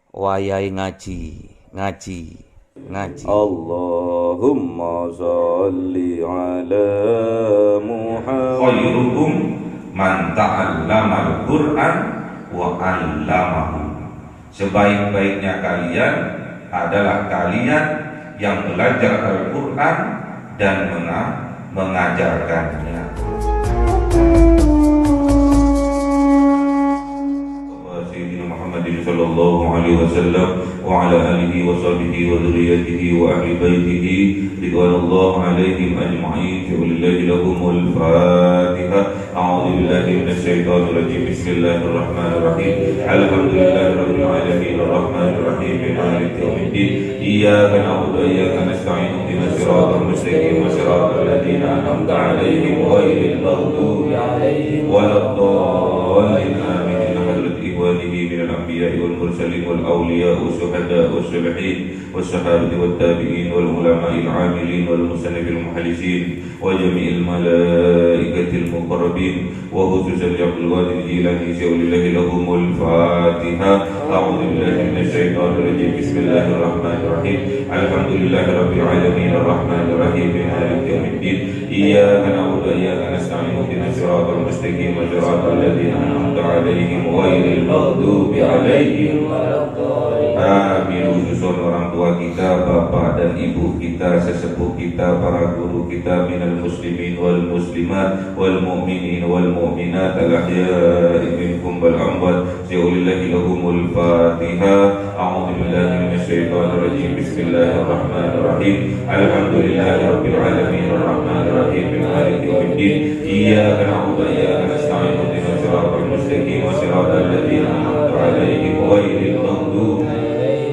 wayahe ngaji, ngaji, ngaji. Allahumma sholli ala Muhammad. Khairukum man ta'allamal Qur'an wa 'allamahu. Sebaik-baiknya kalian adalah kalian yang belajar Al-Qur'an dan mengajarkannya. Sayyidina Muhammadin sallallahu alaihi wasallam wa ala alihi wa sahbihi wa dzurriyyatihi wa ahli baitihi ridwanullah alaihim ajma'in. Lillahi lahumul Fatihah. A'udzu billahi minasy syaithanir rajim. Bismillahir rahmanir rahim. Alhamdulillahi rabbil alamin arrahmanir rahim maliki yaumiddin. Iyyaka na'budu wa iyyaka nasta'in. Ihdinas siratal mustaqim siratal ladzina an'amta 'alaihim ghairil maghdubi 'alaihim waladdallin. Amin. إخوانه من الأنبياء والمرسلين والأولياء والشهداء والصالحين والصحابة والتابعين والعلماء العاملين والمصنف المحدثين وجميع الملائكة المقربين وخصوصا عبد القادر الجيلاني ولله لهم الفاتحة. أعوذ بالله من الشيطان الرجيم. بسم الله الرحمن الرحيم. الحمد لله رب العالمين الرحمن الرحيم مالك يوم الدين. إياك نعبد وإياك نستعين اهدنا الصراط المستقيم صراط الذين أنعمت عليهم غير المغضوب عليهم waladdallin. Amin. Khususun orang tua kita, bapak dan ibu kita, sesepuh kita, para guru kita, minal muslimin wal muslimat wal mu'minin wal mu'minat al-ahya'i minhum wal amwat. Lillahi lahumul Fatihah. A'udzu billahi minasy syaithanir rajim. Bismillahirrahmanirrahim. Alhamdulillahi rabbil alamin arrahmanir rahim maliki yaumiddin. Iyyaka na'budu wa iyyaka nasta'in ihdinas siratal mustaqim siratal ladzina an'amta 'alaihim ghairil maghdubi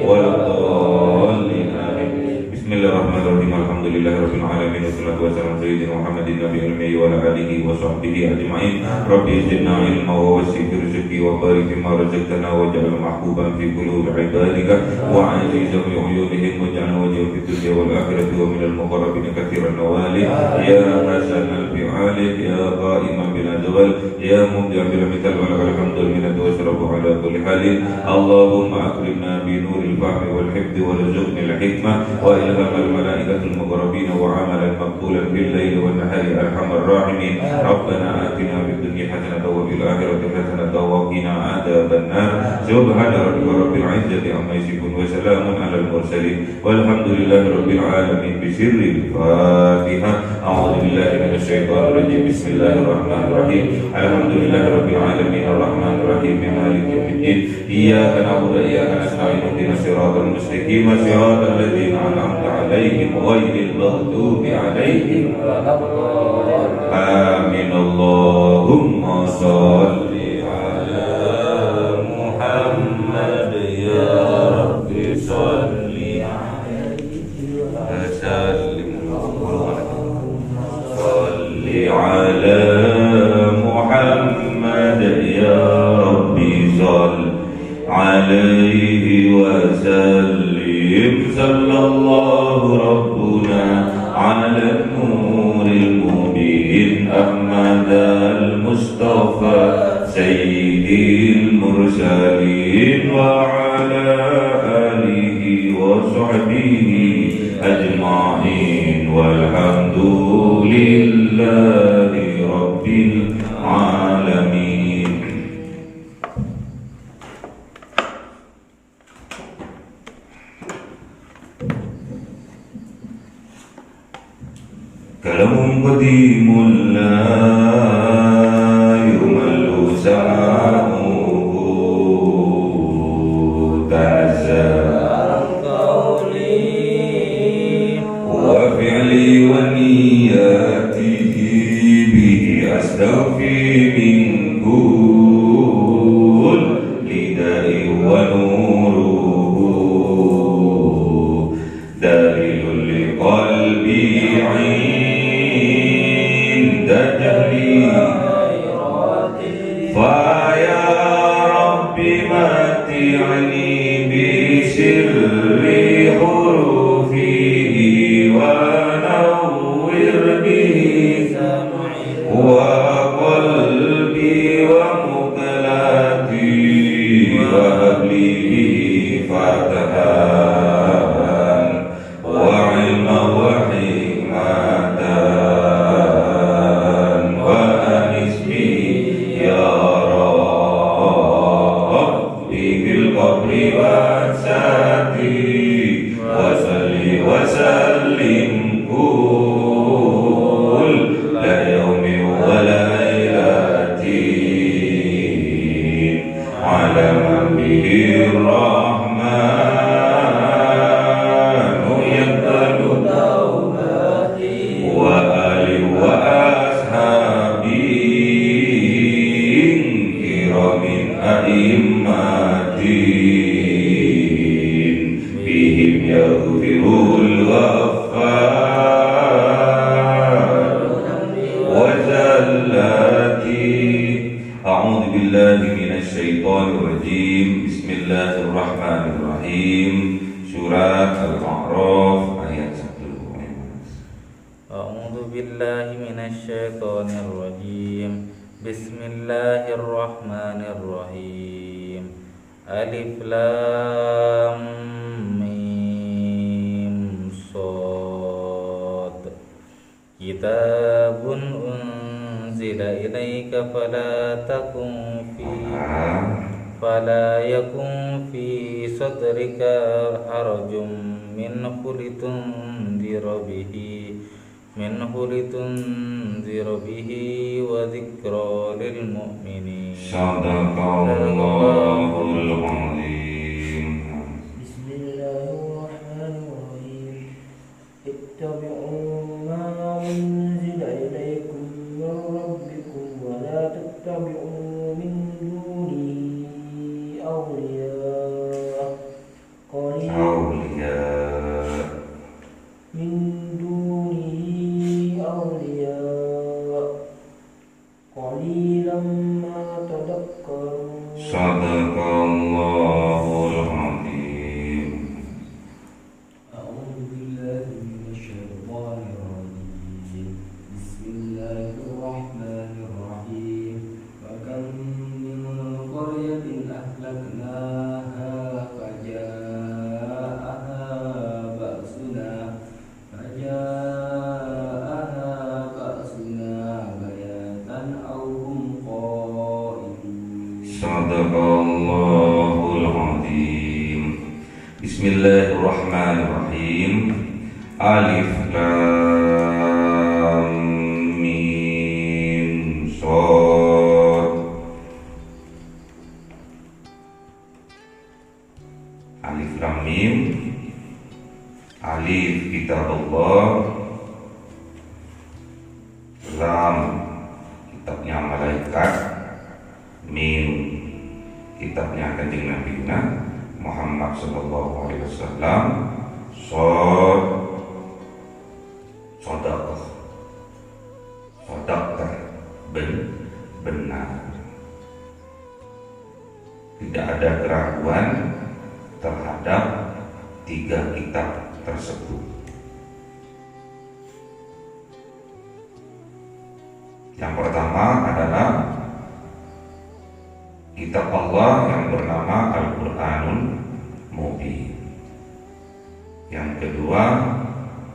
waladdallin. Amin. Bismillahirrahmanirrahim. Alhamdulillahirabbil alamin wassalatu wassalamu ala sayyidina Muhammadin nabiyil ummi wa ala alihi wa sahbihi ajma'in. Rabbi zidna ilma wa wasi' rizqi wa barik fima razaqtana waj'al mahbuban fi qulubi ibadika wa 'azizan li 'uyunihim waj'al wajhahu fid dunya wal akhirati wa minal muqarrabin katsiran nawali ya hasanal fi'ali ya qa'iman bil adwal ya mubdi'an bil mithal wa lakal hamdu minatu wa syarafu ala kulli halin. Allahumma akrimna bi nuril fahmi wal hifdhi warzuqna al hikmah wa ilhamal malaikatil muqarrabin wa 'amalan maqbulan bil laili wan nahari arhamar rahimin. Rabbana atina fid dunya hasanatan wa fil akhirati hasanatan wa qina adzaban nar. Subhana rabbika rabbil izzati amma yasifun wa salamun alal mursalin walhamdulillahi rabbil alamin. Bisirril Fatihah. A'udzu billahi minasy syaithanir rajim. Bismillahirrahmanirrahim. Alhamdulillahi rabbil alamin arrahmanir rahim maliki yaumiddin. Iyyaka na'budu wa iyyaka nasta'in ihdinas siratal mustaqim siratal ladzina an'amta 'alaihim ghairil maghdubi 'alaihim waladdallin. Amin. Allahumma sholli ala Muhammad ya Rabbi sholli alaihi wa sallim. Sholli ala Muhammad ya Rabbi sholli alaihi wa sallim. Sallallahu rabbuna ala nuril mubin Ahmad al-Mustafa sayyidil mursalin wa ala alihi wa sahbihi ajma'in walhamdulillahi rabbil alamin. Kalamun qadimun la yumallu sa'amuhu tanazza'a qawli wa fi'li wa niyatihi bihi astaghfi min kulli da'i wa nuruhu dalilul liqalbi فيا رب متعني بسر حروفه ونور به وقلبي ومقلاتي وهب لي به fatahan wa ilma wa hikmatan wa anis bi ya Rabbi bil qabri wa sati wa salli wa sallim kul la yawmi wa laylatin ala man bihi rahmanu yaqbalu wa ali wa ashabi kiramin a'immatin bihim yaghfirul ghaffar wa zallati. A'udzu billahi minasy syaithanir rajim. Bismillahirrahmanirrahim. Surat Al-A'raf ayat 1. A'udzu billahi minasy syaithanir rajim. Bismillahirrahmanirrahim. Alif lam mim shad. Kitabun unzila ilaika fala yakun fi sadrika harajum minhu litunzira bihi wa dzikra lil mu'minin. Shadaqallahul azim. Bismillahirrahmanirrahim. Ittabi'u ma unzila ilaykum min rabbikum wa la tattabi'u min dunihi awliya qalilan ma tadhakkarun. Shadaqallahul azim. A'udzu billahi minasy syaithanir rajim. Bismillahirrahmanirrahim. Wa kam min qaryatin ahlaknaha faja'aha ba'suna bayatan aw hum qa'imun. Shadaqallahul azim. Bismillahirrahmanirrahim. Alif lam mim shad. Alif lam mim. Alif kitabullah, lam kitabnya malaikat, mim kitabnya Kanjeng Nabi Muhammad sallallahu alaihi wasallam, shad sadaqah benar. Tidak ada keraguan terhadap tiga kitab tersebut. Yang pertama adalah kitab Allah yang bernama Al-Qur'anul Mubin. Yang kedua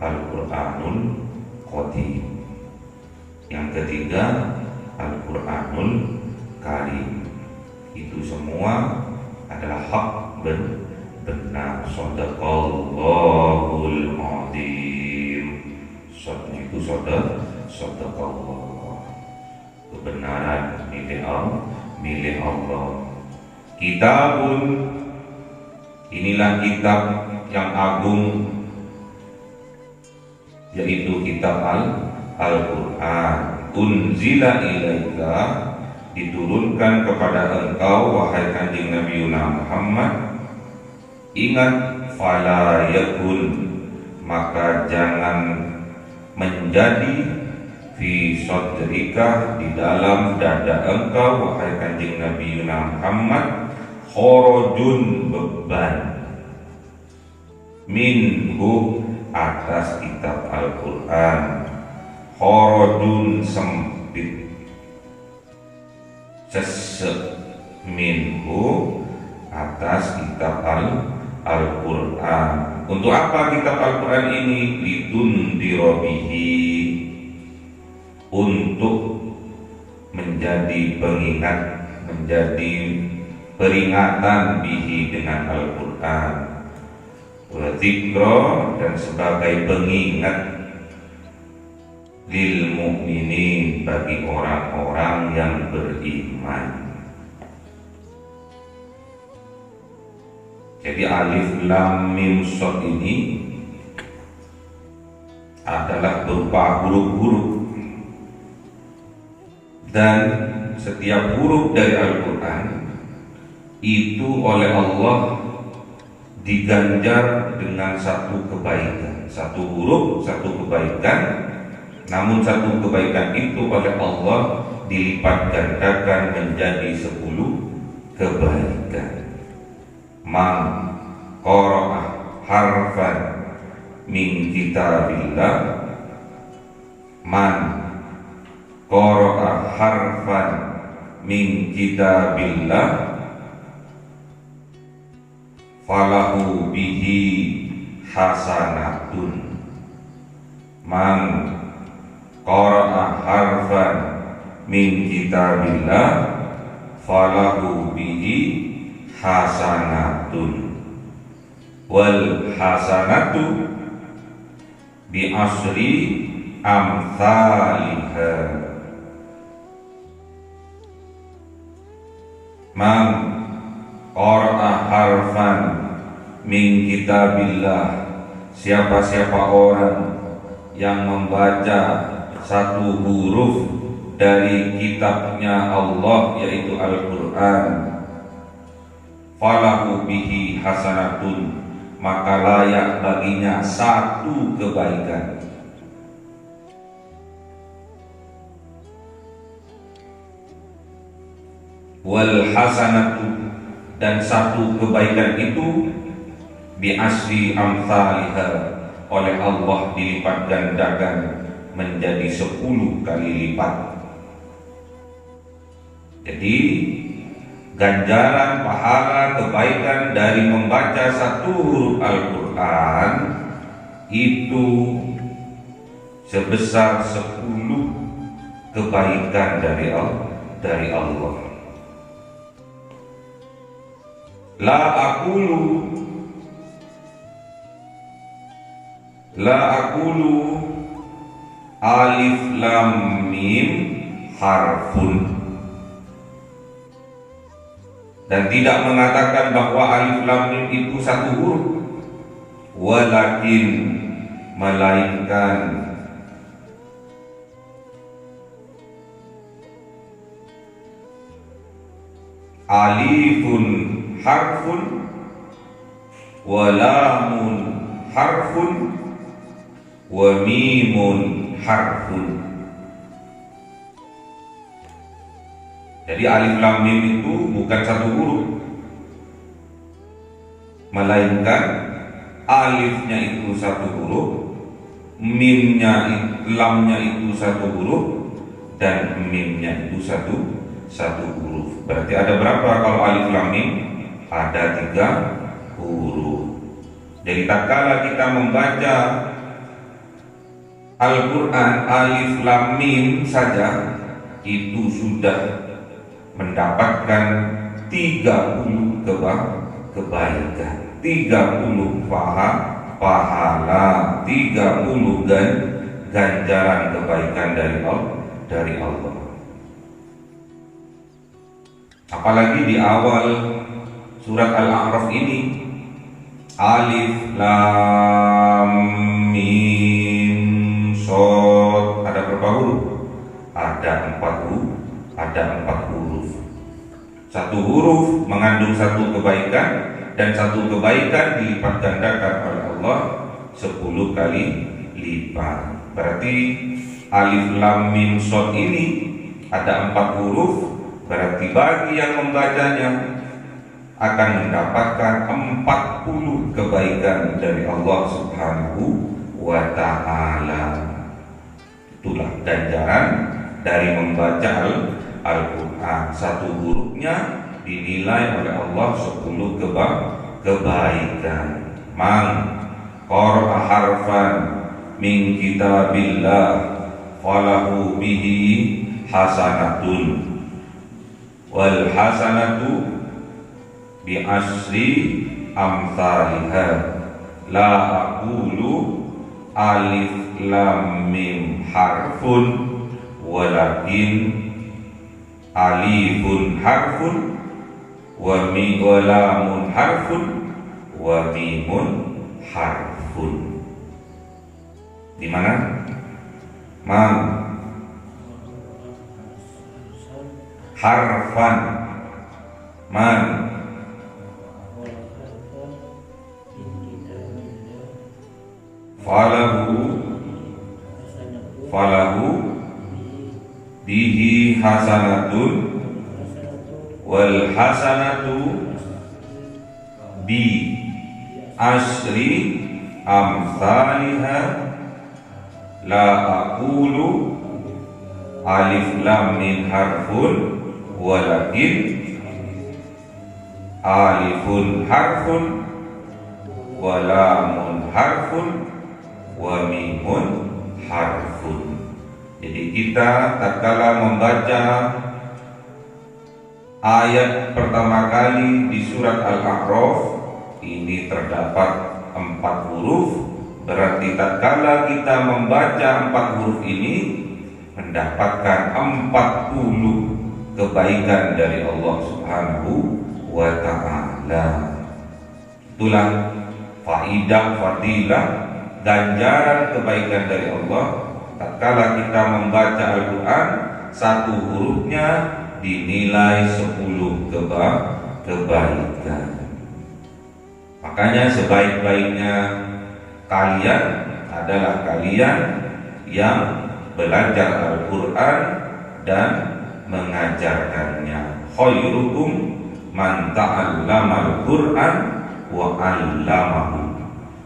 Al-Qur'anul Qadim. Yang ketiga Al-Qur'anul Karim. Itu semua adalah hak benar. Shadaqallahul azim. Shadaqah itu shadaqallah, kebenaran milik Allah. Kitabun, inilah kitab yang agung, yaitu kitab Al-Qur'an. Unzila ilaika, diturunkan kepada engkau wahai Kanjeng Nabi Muhammad. Ingat, fala yakun, maka jangan menjadi fi sadrika, di dalam dada engkau wahai Kanjeng Nabi Muhammad, kharajun, beban, minhu, atas kitab Al-Qur'an, kharajun, sempit, sesek, minhu, atas kitab Al-Quran. Untuk apa kitab Al-Quran ini? Litundira bihi, untuk menjadi pengingat, menjadi peringatan bihi dengan Al-Quran, wa dzikra, dan sebagai pengingat lil mu'minin, bagi orang-orang yang beriman. Jadi alif lam mim shad ini adalah berupa huruf-huruf, dan setiap huruf dari Al-Quran itu oleh Allah diganjar dengan satu kebaikan. Satu huruf, satu kebaikan, namun satu kebaikan itu oleh Allah dilipat gandakan menjadi 10 kebaikan. Man qara'a harfan min kitabillah, man qara'a harfan min kitabillah falahu bihi hasanatun. Man qara'a harfan min kitabillah falahu bihi hasanatun, wal hasanatu bi asri amsalihha. Man qara'a harfan min kitabillah, siapa-siapa orang yang membaca satu huruf dari kitabnya Allah, yaitu Al-Quran, falahu bihi hasanatun, maka layak baginya satu kebaikan. Wal hasanatu, dan satu kebaikan itu bi asri amsalihha, oleh Allah dilipat gandakan menjadi 10 kali lipat. Jadi ganjaran pahala kebaikan dari membaca satu huruf Al-Quran itu sebesar 10 kebaikan dari Allah. La aqulu alif lam mim harfun, dan tidak mengatakan bahwa alif lam mim itu satu huruf, walakin, melainkan alifun harfun wa lamun harfun wa mimun harfun. Jadi alif lam mim itu bukan satu huruf, melainkan alifnya itu satu huruf, lamnya itu satu huruf, dan mimnya itu satu huruf. Berarti ada berapa kalau alif lam mim? Ada 3 huruf. Jadi tatkala kita membaca Al-Quran alif lam mim saja, itu sudah mendapatkan 30 kebaikan, 30 pahala, 30 ganjaran kebaikan dari Allah. Apalagi di awal surat Al-A'raf ini, alif lam mim shad, ada berapa huruf? Ada 4 huruf. Satu huruf mengandung satu kebaikan, dan satu kebaikan dilipat gandakan oleh Allah 10 kali lipat. Berarti alif lam mim shad ini ada 4 huruf. Berarti bagi yang membacanya akan mendapatkan 40 kebaikan dari Allah Subhanahu wa ta'ala. Itulah ganjaran dari membaca Al-Quran. Satu hurufnya dinilai oleh Allah 10 kebaikan. Man qara'a harfan min kitabillah falahu bihi hasanatun wal hasanatu bi asri amsalha. La aqulu alif lam mim harfun walakin alifun harfun wa lamun harfun wa mimun harfun. Di mana? Man harfan, man falahu bihi hasanatun wal hasanatu bi asri amsalha. La aqulu alif lam mim harfun walakin alifun harfun wa lamun harfun wa mimun harfun. Jadi kita tatkala membaca ayat pertama kali di surat Al-A'raf ini terdapat 4 huruf. Berarti tatkala kita membaca 4 huruf ini mendapatkan 40 kebaikan dari Allah Subhanahu wa ta'ala. Itulah fadilah ganjaran kebaikan dari Allah tatkala kita membaca Al-Quran, 1 hurufnya dinilai 10 kebaikan. Makanya sebaik-baiknya kalian adalah kalian yang belajar Al-Quran dan mengajarkannya. Khairukum man ta'allama Al-Quran wa 'allamahu.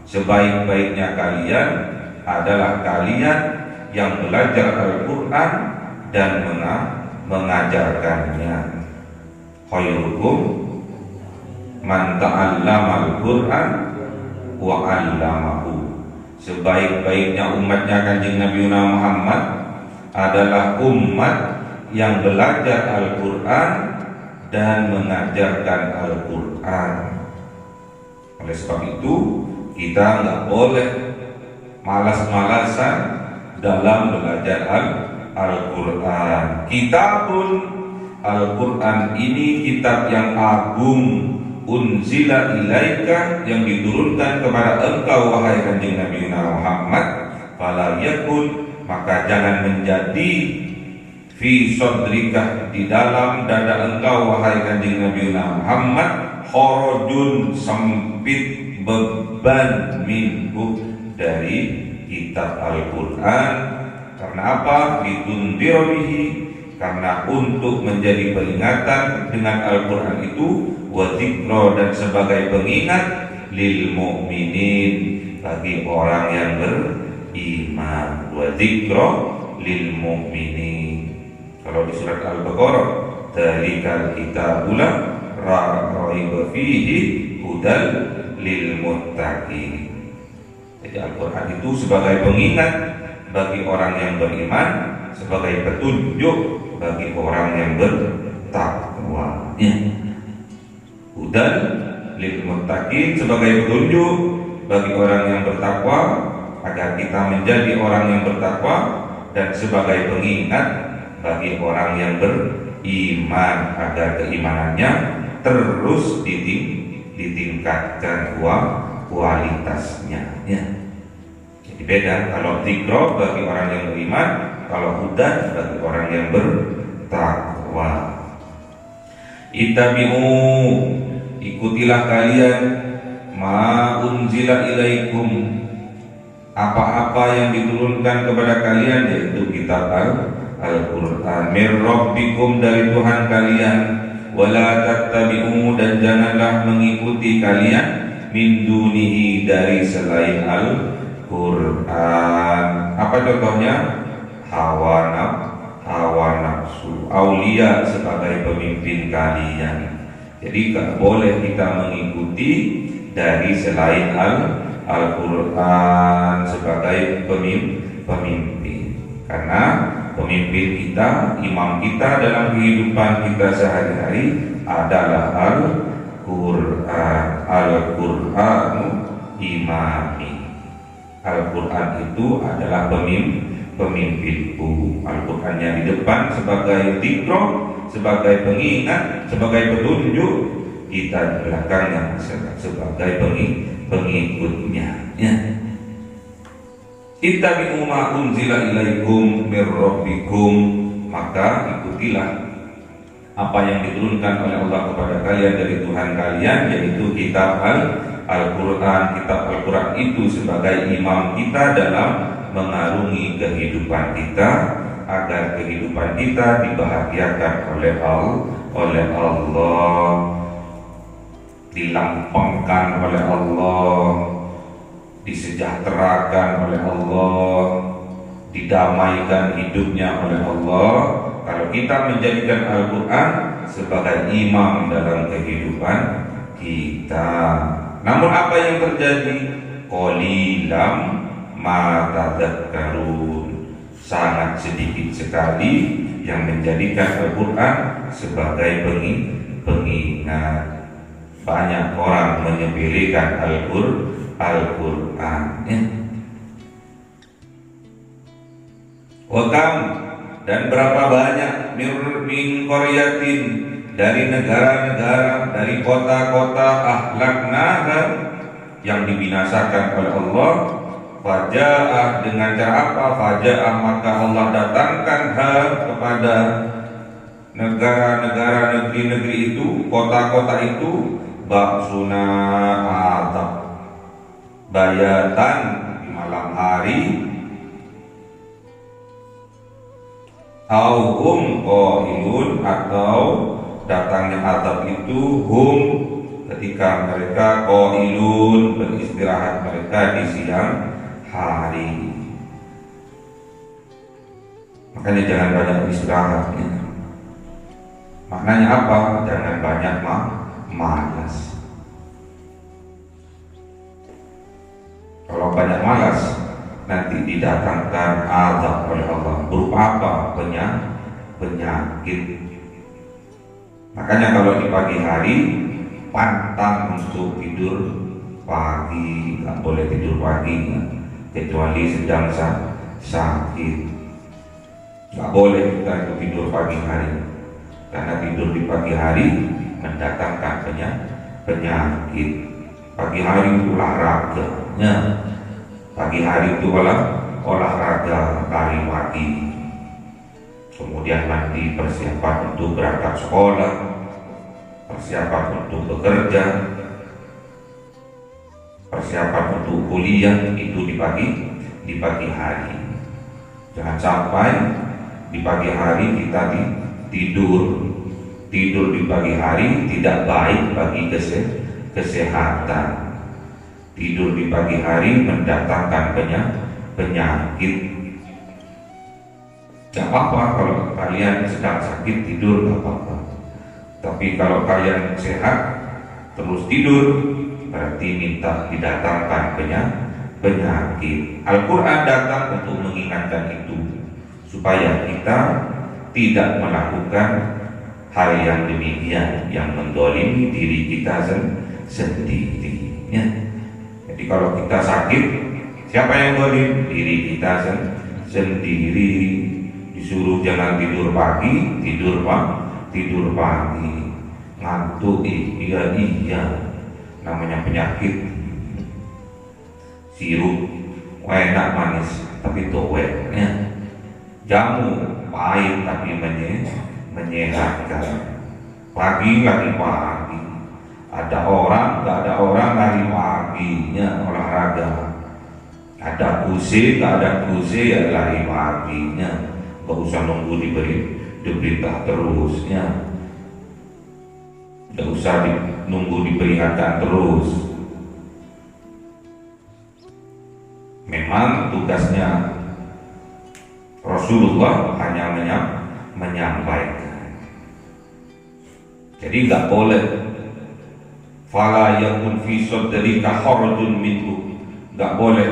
Sebaik-baiknya kalian adalah kalian yang belajar Al-Quran dan mengajarkannya. Khairukum man ta'allama Al-Quran wa 'allamahu. Sebaik-baiknya umatnya Kanjeng Nabi Muhammad adalah umat yang belajar Al-Quran dan mengajarkan Al-Quran. Oleh sebab itu kita nggak boleh malas-malasan dalam belajar Al-Quran. Kitabun Al-Quran ini kitab yang agung, unzila ilaika, yang diturunkan kepada engkau wahai Kanjeng Nabi Muhammad. Fala yakun, maka jangan menjadi fi sadrika, di dalam dada engkau wahai Kanjeng Nabi Muhammad, kharajun, sempit, beban minhu, dari kitab Al-Quran. Karena apa? Litundirobihi, karena untuk menjadi peringatan dengan Al-Quran itu, wa dzikra, dan sebagai pengingat, lil mu'minin, bagi orang yang beriman. Wa dzikra lil mu'minin. Kalau di surat Al-Baqarah, dzalikal kitabul la raiba fihi hudal lil muttaqin. Jadi Al-Quran itu sebagai pengingat bagi orang yang beriman, sebagai petunjuk bagi orang yang bertakwa. Hudan lil muttaqin, sebagai petunjuk bagi orang yang bertakwa agar kita menjadi orang yang bertakwa, dan sebagai pengingat bagi orang yang beriman agar keimanannya terus ditingkatkan kualitasnya. Jadi beda kalau dzikra bagi orang yang beriman, kalau hudan bagi orang yang bertakwa. Ittabi'u, ikutilah kalian, ma unzila ilaikum, apa-apa yang diturunkan kepada kalian, yaitu kitab Al-Quran, mir rabbikum, dari Tuhan kalian, wala tattabi'u, dan janganlah mengikuti kalian, min dunihi, dari selain Al-Quran. Apa contohnya? Hawa nafsu, aulia sebagai pemimpin kalian. Jadi tak boleh kita mengikuti dari selain Al-Quran sebagai pemimpin. Karena pemimpin kita, imam kita dalam kehidupan kita sehari-hari adalah Al-Quran. Al-Quranu imami. Al-Quran itu adalah pemimpinku. Al-Qurannya di depan sebagai dzikr, sebagai pengingat, sebagai petunjuk, kita di belakangnya sebagai pengikutnya. Ya. Ittabi'u ma unzila ilaikum mir rabbikum, maka ikutilah apa yang diturunkan oleh Allah kepada kalian dari Tuhan kalian, yaitu kitab Al-Quran. Kitab Al-Quran itu sebagai imam kita dalam mengarungi kehidupan kita, agar kehidupan kita dibahagiakan oleh Allah, dilampangkan oleh Allah, disejahterakan oleh Allah, didamaikan hidupnya oleh Allah. Kalau kita menjadikan Al-Quran sebagai imam dalam kehidupan kita. Namun apa yang terjadi? Qalilam ma tadzakkarun. Sangat sedikit sekali yang menjadikan Al-Quran sebagai pengingat. Banyak orang menyepelekan Al-Quran. Wakam, dan berapa banyak min qaryatin, dari negara-negara, dari kota-kota, ahlaknaha, yang dibinasakan oleh Allah. Faja'ah, dengan cara apa? Faja'ah, maka Allah datangkan kepada negara-negara, negeri-negeri itu, kota-kota itu, ba'suna azab, bayatan, di malam hari, hum qailun, atau datangnya azab itu hum, ketika mereka qailun, beristirahat mereka di siang hari. Makanya jangan banyak istirahat ya. Maknanya apa? Jangan banyak malas. Kalau banyak malas, nanti didatangkan azab oleh Allah. Berupa apa? Penyakit. Makanya kalau di pagi hari pantang untuk tidur pagi. Nggak boleh tidur pagi ya, kecuali sedang sakit. Nggak boleh kita tidur pagi hari, karena tidur di pagi hari mendatangkan penyakit. Pagi hari itu olahraga ya. Pagi hari itu olahraga, lari pagi, kemudian mandi, persiapan untuk berangkat sekolah, persiapan untuk bekerja, persiapan untuk kuliah, itu di pagi hari. Jangan sampai di pagi hari kita tidur di pagi hari tidak baik bagi kesehatan. Tidur di pagi hari mendatangkan penyakit. Gak apa-apa kalau kalian sedang sakit tidur, gak apa-apa. Tapi kalau kalian sehat terus tidur, berarti minta didatangkan penyakit. Al-Quran datang untuk mengingatkan itu, supaya kita tidak melakukan hal yang demikian, yang mendolimi diri kita sendiri ya. Jadi kalau kita sakit, siapa yang dolim? Diri kita sendiri. Disuruh jangan tidur pagi, tidur pagi, ngantuk, iya, namanya penyakit. Sirup enak manis tapi towel ya. Jamu pahit tapi menyehatkan. Pagi lagi pagi, ada orang nggak ada orang lari paginya olahraga. Ada kursi nggak ada kursi ya lari paginya. Nggak usah nunggu diberita terusnya. Nggak usah nunggu diperingatkan terus. Memang tugasnya Rasulullah hanya menyampaikan. Jadi nggak boleh Fala yakun fi sadrika harajun minhu. Enggak boleh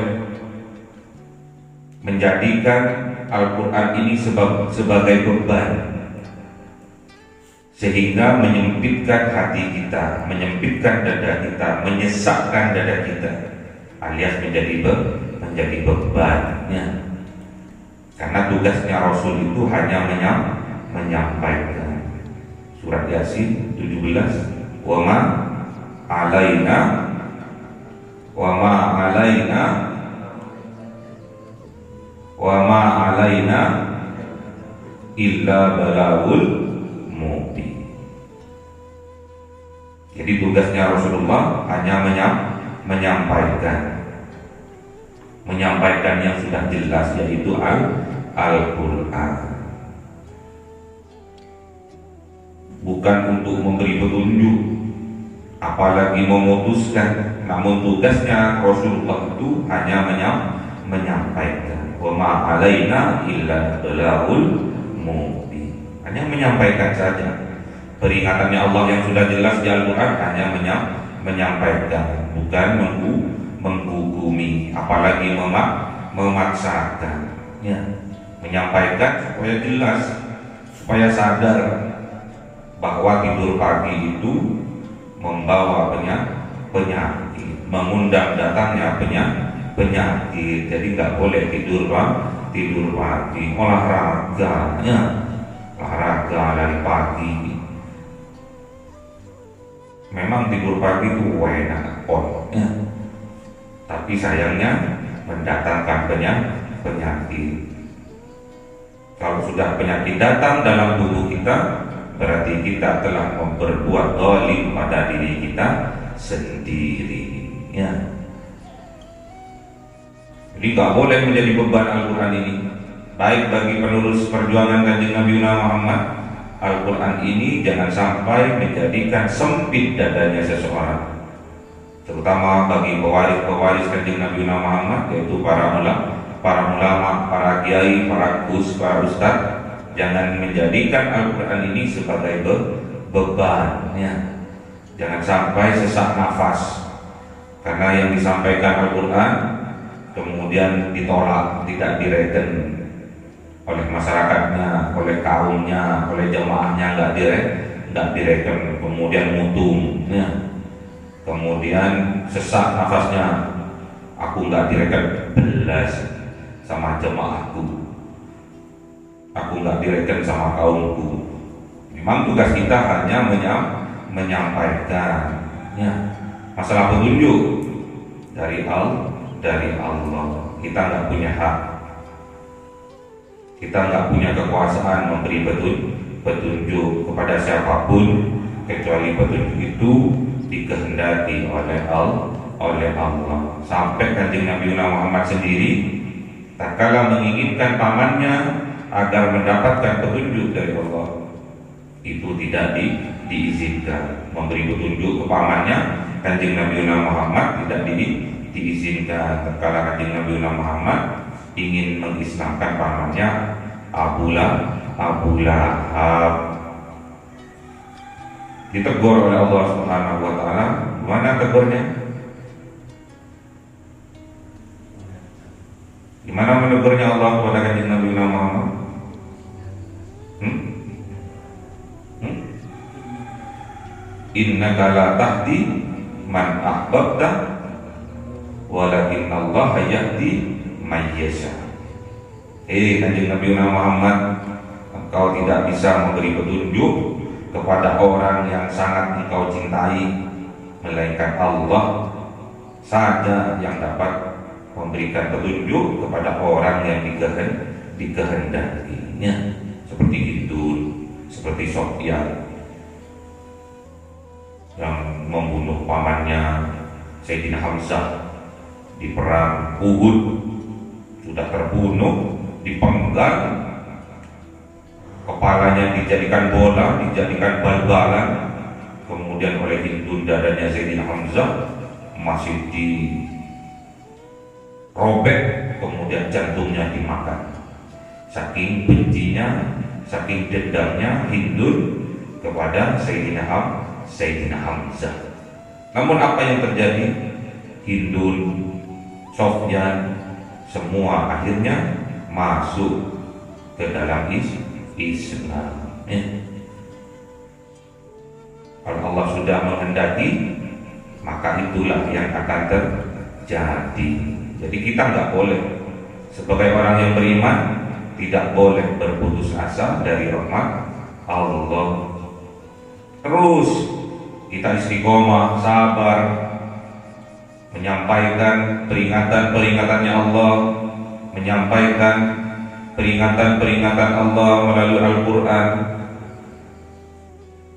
menjadikan Al-Quran ini sebagai beban, sehingga menyempitkan hati kita, menyempitkan dada kita, menyesakkan dada kita, alias menjadi bebannya. Karena tugasnya Rasul itu hanya menyampaikan. Surat Yasin 17, wa ma alaina illa balagul mubin. Jadi tugasnya Rasulullah hanya menyampaikan yang sudah jelas, yaitu Al-Quran. Bukan untuk memberi petunjuk, apalagi memutuskan. Namun tugasnya Rasulullah itu hanya menyampaikan. Wa ma alaina illa balagul mubin. Hanya menyampaikan saja. Peringatannya Allah yang sudah jelas di Al-Quran hanya menyampaikan, bukan menghukumi, apalagi memaksakan. Ya, menyampaikan supaya jelas, supaya sadar bahwa tidur pagi itu membawa penyakit, mengundang datangnya penyakit. Jadi nggak boleh tidur pagi. Olahraga dari pagi. Memang tidur pagi itu enak, tapi sayangnya mendatangkan penyakit. Kalau sudah penyakit datang dalam tubuh kita, berarti kita telah berbuat zalim pada diri kita sendiri. Ya. Jadi gak boleh menjadi beban Al-Quran ini. Baik bagi penerus perjuangan Kanjeng Nabi Muhammad, Al-Quran ini jangan sampai menjadikan sempit dadanya seseorang, terutama bagi pewaris Kanjeng Nabi Muhammad, yaitu para ulama, para kiai, para gus, para ustadz. Jangan menjadikan Al-Quran ini sebagai beban, ya. Jangan sampai sesak nafas karena yang disampaikan Al-Quran kemudian ditolak, tidak direken oleh masyarakatnya, oleh kaumnya, oleh jamaahnya, nggak direken, kemudian mutung, ya. Kemudian sesak nafasnya, aku nggak direken belas sama jamaahku, aku nggak direken sama kaumku. Memang tugas kita hanya menyampaikan, ya. Masalah petunjuk dari Allah. Kita nggak punya hak, kita nggak punya kekuasaan memberi petunjuk kepada siapapun, kecuali petunjuk itu dikehendaki oleh Allah. Sampai Kanjeng Nabi Muhammad sendiri tatkala menginginkan pamannya agar mendapatkan petunjuk dari Allah, itu tidak diizinkan memberi petunjuk ke pamannya. Kanjeng Nabi Muhammad tidak diizinkan. Tatkala Kanjeng Nabi Muhammad ingin mengislamkan pamannya Abu Lahab, ditegur oleh Allah Subhanahu wa taala. Mana tegurnya? Gimana menegurnya Allah kepada Kanjeng Nabi Muhammad? Innaka la tahdi man ahbabta walakin Allah yahdi man yasha. Kanjeng Nabi Muhammad, engkau tidak bisa memberi petunjuk kepada orang yang sangat engkau cintai, melainkan Allah saja yang dapat memberikan petunjuk kepada orang yang dikehendakinya. Seperti itu, seperti Sofyan yang membunuh pamannya Sayyidina Hamzah di perang Uhud, sudah terbunuh, dipenggal, kepalanya dijadikan bola, dijadikan bal-balan, kemudian oleh Hindun dadanya Sayyidina Hamzah masih dirobek, kemudian jantungnya dimakan. Saking bencinya, saking dendamnya Hindun kepada Sayyidina Hamzah. Namun apa yang terjadi? Hindun, Sofyan, semua akhirnya masuk ke dalam Islam. Kalau Allah sudah menghendaki, maka itulah yang akan terjadi. Jadi kita nggak boleh, sebagai orang yang beriman, tidak boleh berputus asa dari rahmat Allah. Terus kita istiqomah, sabar, menyampaikan peringatan-peringatannya Allah, menyampaikan peringatan-peringatan Allah melalui Al-Quran.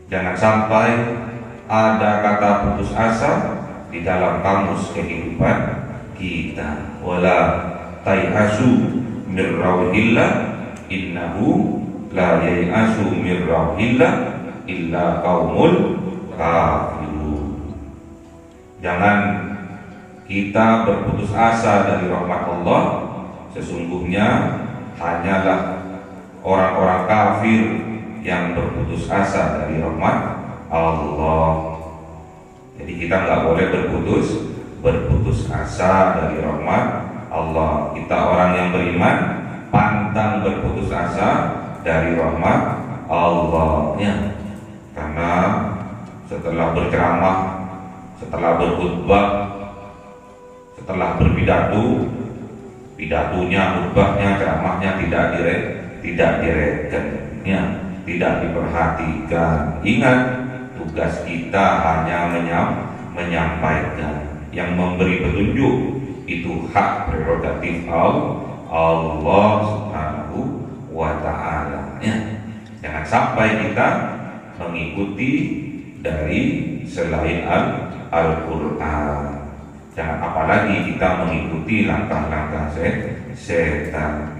Jangan sampai ada kata putus asa di dalam kamus kehidupan kita. Wala tai'asu mir rauhillah innahu la yai'asu mir rauhillah illa qaumul kafirun. Jangan kita berputus asa dari rahmat Allah. Sesungguhnya hanyalah orang-orang kafir yang berputus asa dari rahmat Allah. Jadi kita nggak boleh berputus asa dari rahmat Allah. Kita orang yang beriman pantang berputus asa dari rahmat Allah, ya. Karena setelah berceramah, setelah berkhutbah, setelah berpidato, pidatonya, khutbahnya, ceramahnya tidak direken, ya, tidak diperhatikan. Ingat, tugas kita hanya menyampaikan. Yang memberi petunjuk itu hak prerogatif Allah Subhanahu wa ta'ala, ya. Jangan sampai kita mengikuti dari selain Al-Quran. Jangan apalagi kita mengikuti langkah-langkah setan.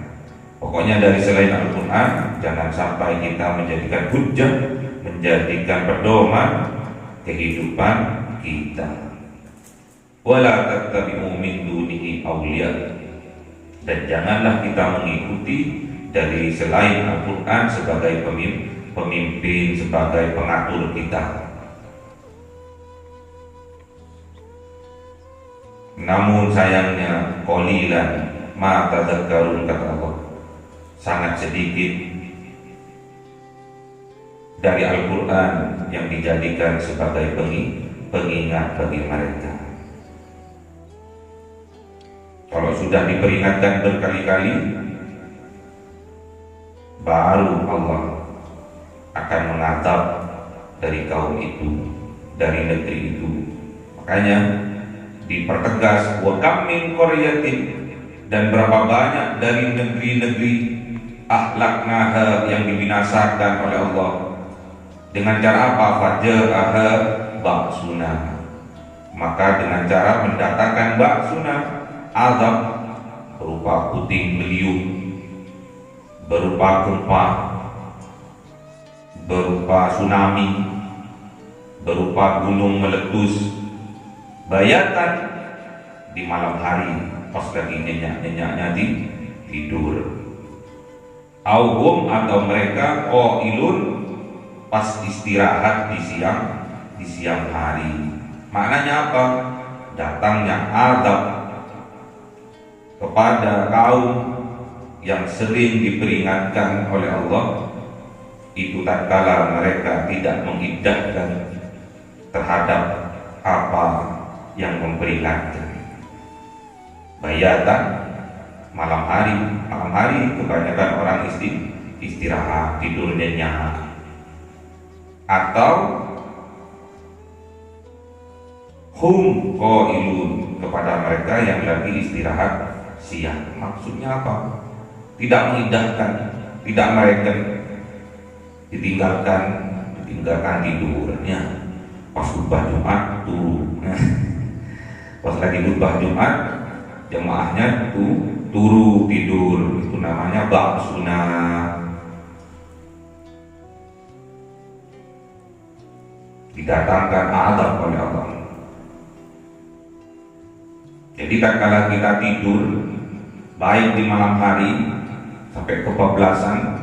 Pokoknya dari selain Al-Quran jangan sampai kita menjadikan hujjah, menjadikan pedoman kehidupan kita. Wala tattabi'u min dunihi awliya, dan janganlah kita mengikuti dari selain Al-Quran sebagai pemimpin, sebagai pengatur kita. Namun sayangnya qalilan ma tadzakkarun, kata Allah, sangat sedikit dari Al-Quran yang dijadikan sebagai pengingat bagi mereka. Kalau sudah diperingatkan berkali-kali, baru Allah akan mengatap dari kaum itu, dari negeri itu. Makanya dipertegas, wa kam min qaryatin, dan berapa banyak dari negeri-negeri ahlaknaha yang dibinasakan oleh Allah. Dengan cara apa? Faja'aha ba'suna, maka dengan cara mendatangkan ba'suna, azab berupa puting beliung, berupa gempa, berupa tsunami, berupa gunung meletus, bayatan di malam hari pas lagi nyenyak-nyenyaknya tidur. Auhum, atau mereka qailun, pas istirahat di siang hari. Maknanya apa? Datangnya azab kepada kaum yang sering diperingatkan oleh Allah itu tatkala mereka tidak mengindahkan terhadap apa yang memperingatkan. Bayatan malam hari kebanyakan orang istirahat, tidur nyenyak. Atau hum qailun, kepada mereka yang lagi istirahat siang. Maksudnya apa? Tidak mengindahkan, tidak mereka ditinggalkan tidurnya. Pas khutbah Jumat turun. Pas lagi khutbah Jumat, jemaahnya turu tidur. Itu namanya ba'suna. Didatangkan azab oleh Allah. Jadi tatkala kita tidur, baik di malam hari sampai kebablasan,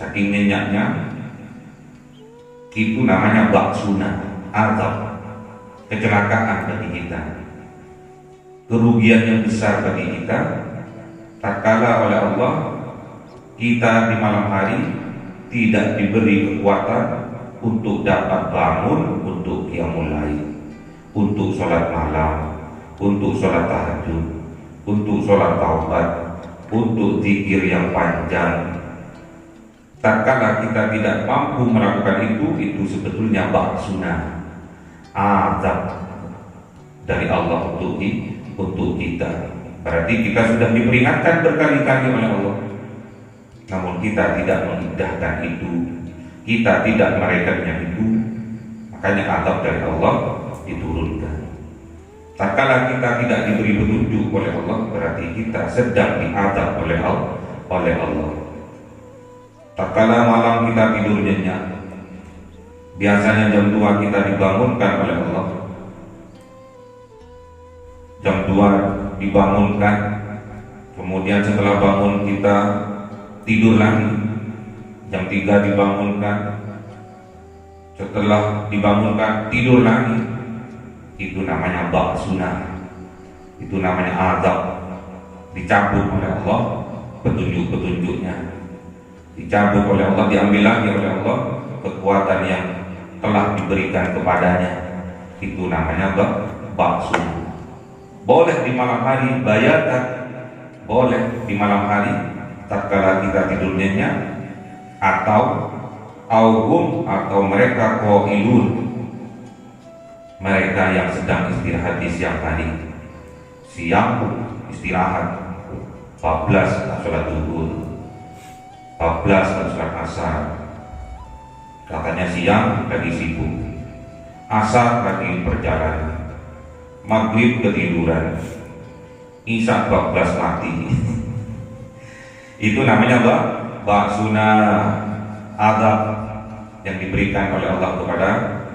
saking nyenyaknya, itu namanya ba'suna, azab. kecelakaan bagi kita, kerugian yang besar bagi kita, tatkala oleh Allah kita di malam hari tidak diberi kekuatan untuk dapat bangun untuk qiyamul lail, untuk sholat malam, untuk sholat tahajud, untuk sholat taubat, untuk zikir yang panjang. Tatkala kita tidak mampu melakukan itu sebetulnya ba'suna, azab dari Allah untuk kita. Berarti kita sudah diperingatkan berkali-kali oleh Allah, namun kita tidak mengindahkan itu, kita tidak merekatnya itu, makanya azab dari Allah diturunkan. Tatkala kita tidak diberi petunjuk oleh Allah, berarti kita sedang diazab oleh Allah. Tatkala malam kita tidur nyenyak, biasanya jam 2 kita dibangunkan oleh Allah. Jam 2 dibangunkan, kemudian setelah bangun kita tidur lagi. Jam 3 dibangunkan, setelah dibangunkan tidur lagi. Itu namanya ba'suna, itu namanya azab. Dicabut oleh Allah petunjuk-petunjuknya, dicabut oleh Allah, diambil lagi oleh Allah kekuatan yang telah diberikan kepadanya. Itu namanya ba'suna. Boleh di malam hari bayatan, boleh di malam hari tatkala kita tidur nyenyak, atau mereka qailun, mereka yang sedang istirahat di siang hari. Siang istirahat, 14 sholat zuhur, 14 sholat asar. Katanya siang lagi sibuk, asar lagi perjalanan, maghrib ketiduran, isya 14 mati. Itu namanya ba'suna, azab yang diberikan oleh Allah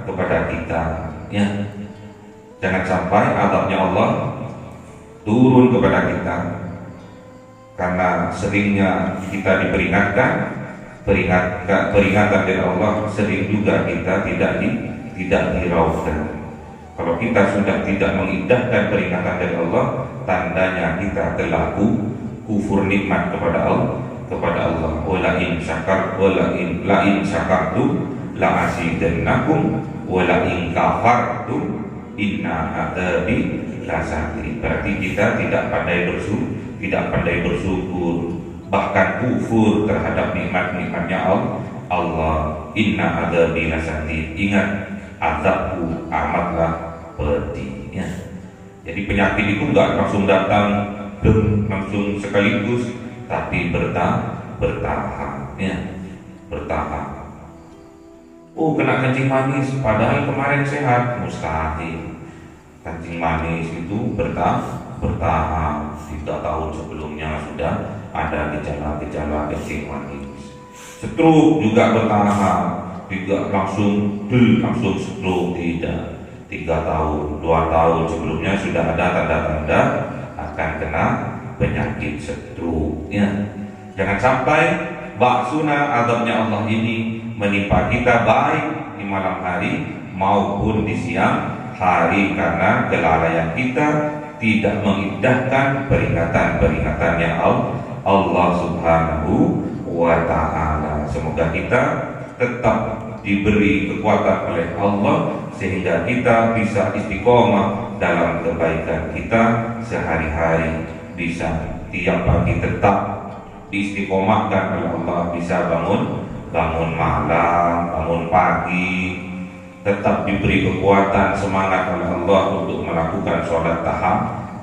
kepada kita. Ya, jangan sampai azabnya Allah turun kepada kita karena seringnya kita diperingatkan. Peringatan dari Allah sering juga kita tidak hiraukan. Kalau kita sudah tidak mengindahkan peringatan dari Allah, tandanya kita telah kufur nikmat kepada Allah. Wala in syakartum la azidannakum wala in kafartum inna adzabi lasadid. Berarti kita tidak pandai bersyukur, bahkan kufur terhadap nikmat-nikmatnya Allah. Inna adzabi lasadid. Ingat, azabku amatlah pedih. Ya. Jadi penyakit itu enggak langsung datang langsung sekaligus, tapi bertahap. Ya, bertahap. Oh, kena kencing manis padahal kemarin sehat, mustahil. Kencing manis itu bertahap. 3 tahun sebelumnya sudah ada gejala-gejala kencing manis. Stroke juga bertahap, tidak langsung stroke, tidak. 3 tahun, 2 tahun sebelumnya sudah ada tanda-tanda akan kena penyakit stroke. Ya. Jangan sampai ba'suna, azabnya Allah ini menimpa kita baik di malam hari maupun di siang hari karena kelalaian kita tidak mengindahkan peringatan-peringatannya Allah Subhanahu wa ta'ala. Semoga kita tetap diberi kekuatan oleh Allah sehingga kita bisa istiqomah dalam kebaikan kita sehari-hari, bisa tiap pagi tetap diistiqomahkan oleh Allah, bisa bangun malam, bangun pagi, tetap diberi kekuatan semangat oleh Allah untuk melakukan sholat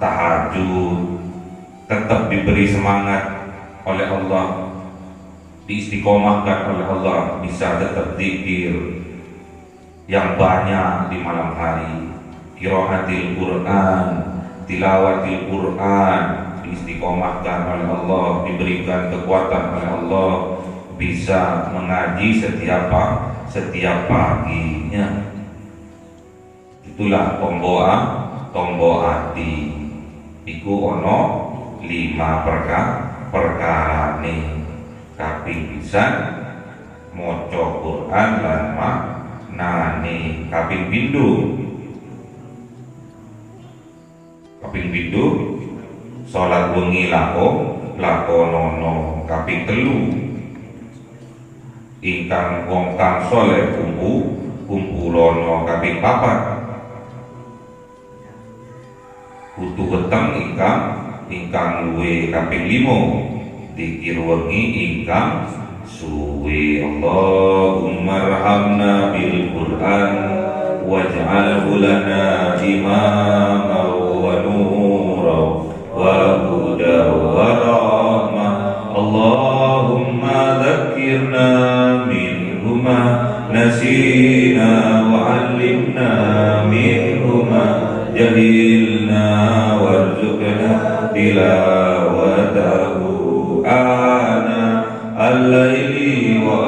tahajud, tetap diberi semangat oleh Allah, diistiqomahkan oleh Allah, bisa tetap zikir yang banyak di malam hari, qiraatil Quran, tilawatil Quran, diistiqomahkan oleh Allah, diberikan kekuatan oleh Allah, bisa mengaji setiap paginya. Itulah tombo ati. Iku ono 5 perkara nih. Kaping pisan maca Quran lan maknane. Kaping pindho kaping 7 salat wengi lakonono kaping 3 ingkang wong kang saleh kumpulono kaping 4 kudu weteng ingkang luwe kaping 5 dikir wengi ingkang suwe. Allahumma arhamna bil Qur'an waj'alhu lana imaman wa nuran wa hudan wa rahmah. Allahumma dhakkirna minhu ma nasina wa 'allimna minhu ma jahilna warzuqna tilawatahu ana al-laili wa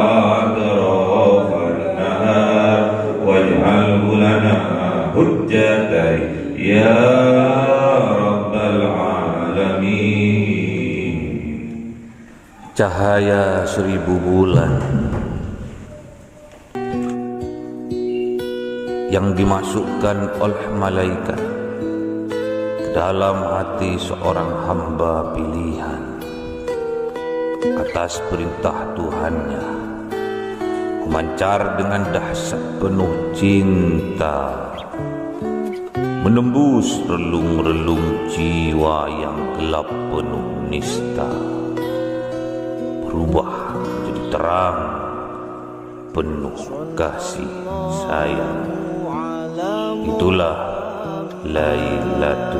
atrafan nahar waj'alhu lana hujjatan ya rabbal alamin. Cahaya 1000 bulan yang dimasukkan oleh malaikat ke dalam hati seorang hamba pilihan atas perintah Tuhannya, memancar dengan dahsyat penuh cinta, menembus relung-relung jiwa yang gelap penuh nista, berubah menjadi terang penuh kasih sayang. Itulah Lailatul